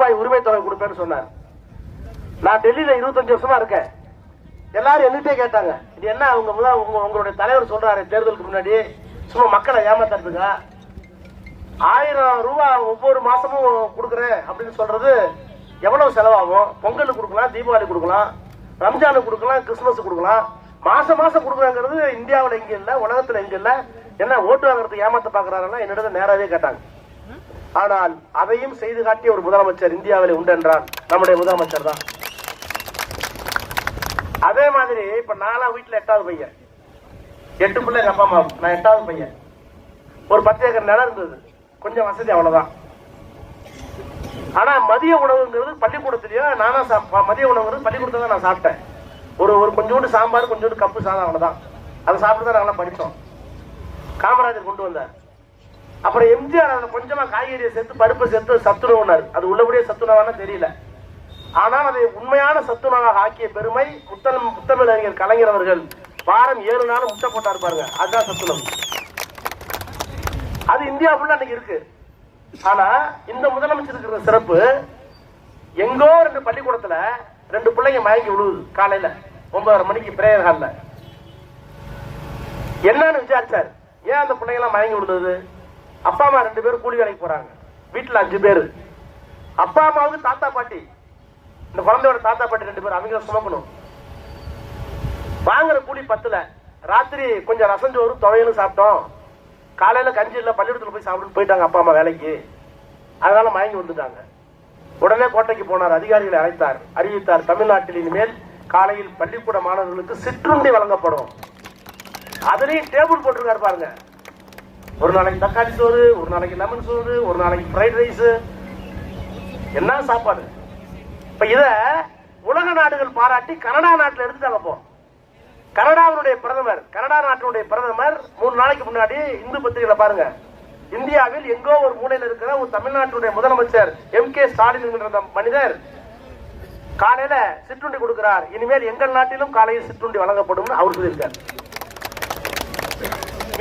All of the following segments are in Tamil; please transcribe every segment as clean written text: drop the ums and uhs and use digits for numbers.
ரூபாய் உரிமை தொகை கொடுப்பேன்னு சொன்னார். நான் டெல்லியில 25 வருஷமா இருக்கேன். எல்லாரும் என்கிட்டே கேட்டாங்க, இது என்ன உங்களுடைய தலைவர் சொல்றாரு தேர்தலுக்கு முன்னாடி சும்மா மக்களை ஏமாத்துறதுங்க, 1000 ரூபாய் ஒவ்வொரு மாசமும் கொடுக்குறேன் அப்படின்னு சொல்றது எவ்வளவு செலவாகும்? பொங்கலுக்கு கொடுக்கலாம், தீபாவளி கொடுக்கலாம், ரம்ஜானுக்கு கொடுக்கலாம், கிறிஸ்துமஸ் கொடுக்கலாம், மாசம் மாசம் கொடுக்குறாங்கிறது இந்தியாவில் எங்க இல்ல, உலகத்துல எங்க இல்ல, என்ன ஓட்டு வாங்குறதுக்கு ஏமாத்த பாக்குறாருன்னா என்னிடம் நேராவே கேட்டாங்க. ஆனால் அதையும் செய்து காட்டிய ஒரு முதலமைச்சர் இந்தியாவில் உண்டு என்றால் நம்முடைய முதலமைச்சர் தான். அதே மாதிரி இப்ப நானா வீட்டுல 8வது பையன், 8 பிள்ளை எங்க அப்பா அம்மா, நான் 8வது பையன். ஒரு 10 ஏக்கர் நிலம் இருந்தது, கொஞ்சம் வசதி அவ்வளவுதான். ஆனா மதிய உணவுங்கிறது பள்ளிக்கூடத்திலயோ நானா மதிய உணவுங்கிறது பள்ளிக்கூடத்துல நான் சாப்பிட்டேன். ஒரு கொஞ்சோண்டு சாம்பார், கொஞ்சோண்டு கப்பு சாதம், அவ்வளவுதான். அதை சாப்பிட்டு தான் நாங்களாம் படித்தோம். காமராஜர் கொண்டு வந்தார். அப்புறம் எம்ஜிஆர் அதை கொஞ்சமா காய்கறியை சேர்த்து பருப்பை சேர்த்து சத்துணவுனார். அது உள்ளபடியே சத்துணவான தெரியல. ஆனால் அதை உண்மையான சத்துணவாக ஆக்கிய பெருமை முத்தமிழறிஞர் கலைஞர் அவர்கள். வாரம் 7 நாள் முட்டை போட்டார் பாருங்க, அதுதான் சத்துணவு. அது இந்தியா ஃபுல்லா அன்னைக்கு இருக்கு. ஆனா இந்த முதலமைச்சருக்கு இருக்கிற சிறப்பு, எங்கோ 2 பள்ளிக்கூடத்துல 2 பிள்ளைங்க மயங்கி விழுவுது காலையில 9:30 மணிக்கு பிரேயர் ஹால்ல. என்னன்னு விசாரிச்சார், ஏன் அந்த பிள்ளைங்க எல்லாம் மயங்கி விழுந்தது? அப்பா அம்மா 2 பேரும் கூலி வேலைக்கு போறாங்க, வீட்டுல 5 பேரு. அப்பா அம்மாவுக்கு தாத்தா பாட்டி, இந்த குழந்தையோட தாத்தா பாட்டி 2 பேரும், அவங்க சுமக்கணும். வாங்குற கூலி 10ல ராத்திரி கொஞ்சம் ரசஞ்சோறு துவையலும் சாப்பிட்டோம், காலையில கஞ்சி இல்ல, பள்ளிக்கூடத்துல போய் சாப்பிட்டு போயிட்டாங்க அப்பா அம்மா வேலைக்கு. அதனால மயங்கி வந்துட்டாங்க. உடனே கோட்டைக்கு போனார், அதிகாரிகளை அழைத்தார், அறிவித்தார், தமிழ்நாட்டில் இனிமேல் காலையில் பள்ளிக்கூட மாணவர்களுக்கு சிற்றுண்டி வழங்கப்படும். அதுலயும் டேபிள் போட்டிருக்காரு பாருங்க. ஒரு நாளைக்கு தக்காளி சோறு, ஒரு நாளைக்கு லெமன் சோறு, ஒரு நாளைக்கு ஃப்ரைட் ரைஸ், என்ன சாப்பாடு. இப்ப இத உலக நாடுகள் பாராட்டி கனடா நாட்டில் எடுத்துட்டாங்க. போ கனடாவுடைய பிரதமர், கனடா நாட்டினுடைய பிரதமர் 3 நாளைக்கு முன்னாடி இந்து பத்திரிகையில பாருங்க, இந்தியாவில் எங்கோ ஒரு மூலையில் இருக்கிற ஒரு தமிழ்நாட்டுடைய முதலமைச்சர் MK ஸ்டாலின் என்கிற மனிதர் காலையில சிற்றுண்டி கொடுக்கிறார். இனிமேல் எங்கள் நாட்டிலும் காலையில் சிற்றுண்டி வழங்கப்படும் அவர் சொல்லியிருக்கார்.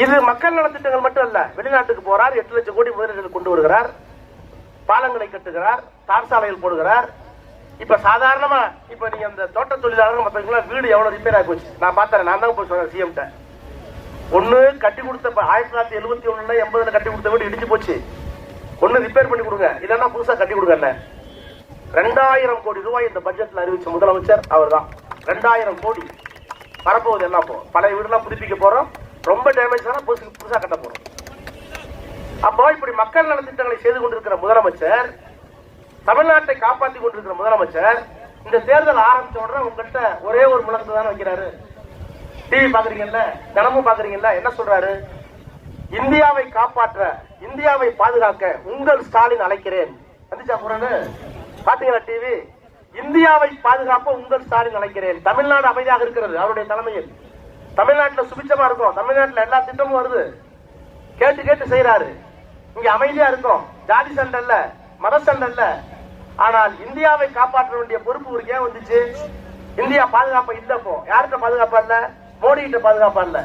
இது மக்கள் நலத்திட்டங்கள் மட்டும் அல்ல, வெளிநாட்டுக்கு போறார், 8 லட்சம் கோடி முதலீடுகள் கொண்டு வருகிறார், பாலங்களை கட்டுகிறார், தார் சாலைகள் போடுகிறார். இப்ப சாதாரணமா இப்ப நீங்க அந்த தோட்ட தொழிலாளர்கள் மத்தவங்க வீடு எவ்வளவு ரிப்பேர் ஆகி போச்சு நான் பார்த்தேன். நான் தான் போய் சொன்னேன் சிஎம். ஒண்ணு கட்டி கொடுத்த 1971 80 கட்டி கொடுத்த வீடு இடிச்சு போச்சு, ஒண்ணு ரிப்பேர் பண்ணி கொடுங்க, இல்லன்னா புதுசா கட்டி கொடுங்க. 2000 கோடி ரூபாய் இந்த பட்ஜெட்ல அறிவிச்ச முதலமைச்சர் அவர் தான். 2000 கோடி வரப்போகுது. எல்லாம் போ பழைய வீடுலாம் புதுப்பிக்க போறோம், ரொம்ப டேமேஜ் ஆனா புதுசா கட்ட போறோம். அப்போ இப்படி மக்கள் நலத்திட்டங்களை செய்து கொண்டிருக்கிற முதலமைச்சர், தமிழ்நாட்டை காப்பாற்றி கொண்டிருக்கிற முதலமைச்சர், இந்த தேர்தல் ஆரம்பிச்ச உடனே உங்கள்கிட்ட ஒரே ஒரு முழக்கத்தை தானே வைக்கிறாரு. டிவி பாக்குறீங்கல்ல, தினமும் பாக்குறீங்கல்ல, என்ன சொல்றாரு? இந்தியாவை காப்பாற்ற, இந்தியாவை பாதுகாக்க உங்கள் ஸ்டாலின் அழைக்கிறேன். வந்துச்சா குரல்? பாத்தீங்களா டிவி? இந்தியாவை பாதுகாப்ப உங்கள் ஸ்டாலின் அழைக்கிறேன். தமிழ்நாடு அமைதியாக இருக்கிறது அவருடைய தலைமையில். தமிழ்நாட்டில் சுபிச்சமா இருக்கும், தமிழ்நாட்டில் எல்லா திட்டமும் வருது, கேட்டு கேட்டு செய்யறாரு. இங்க அமைதியா இருக்கும், ஜாதி சண்டை இல்ல, மத சண்டை இல்ல. ஆனால் இந்தியாவை காப்பாற்ற வேண்டிய பொறுப்பு ஒரு ஏன் வந்துச்சு? இந்தியா பாதுகாப்பா இல்லப்போ யார்கிட்ட பாதுகாப்பா இல்ல? மோடி கிட்ட பாதுகாப்பா இல்ல.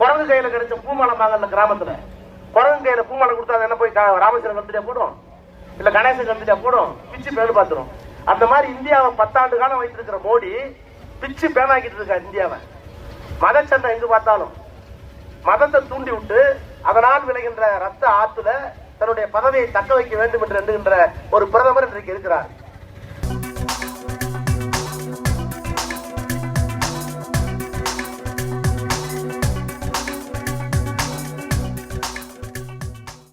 குரங்கு கையில கிடைச்ச பூமாலை வாங்கல கிராமத்துல, குரங்கு கையில பூமாலை கொடுத்தா என்ன போய் ராமேஸ்வரம் கத்துட்டா போடும், இல்ல கணேசன் கத்துட்டா போடும், பிச்சு பேரு பாத்துரும். அந்த மாதிரி இந்தியாவை 10 ஆண்டு காலம் வைத்திருக்கிற மோடி பிச்சு பேனாக்கிட்டு இருக்கா இந்தியாவை. மத சண்டை எங்கு பார்த்தாலும் மதத்தை தூண்டி விட்டு அதனால் விளைகின்ற ரத்த ஆத்துல தன்னுடைய பதவியை தக்க வைக்க வேண்டும் என்று எண்ணுகின்ற ஒரு பிரதமர் இன்றைக்கு இருக்கிறார்.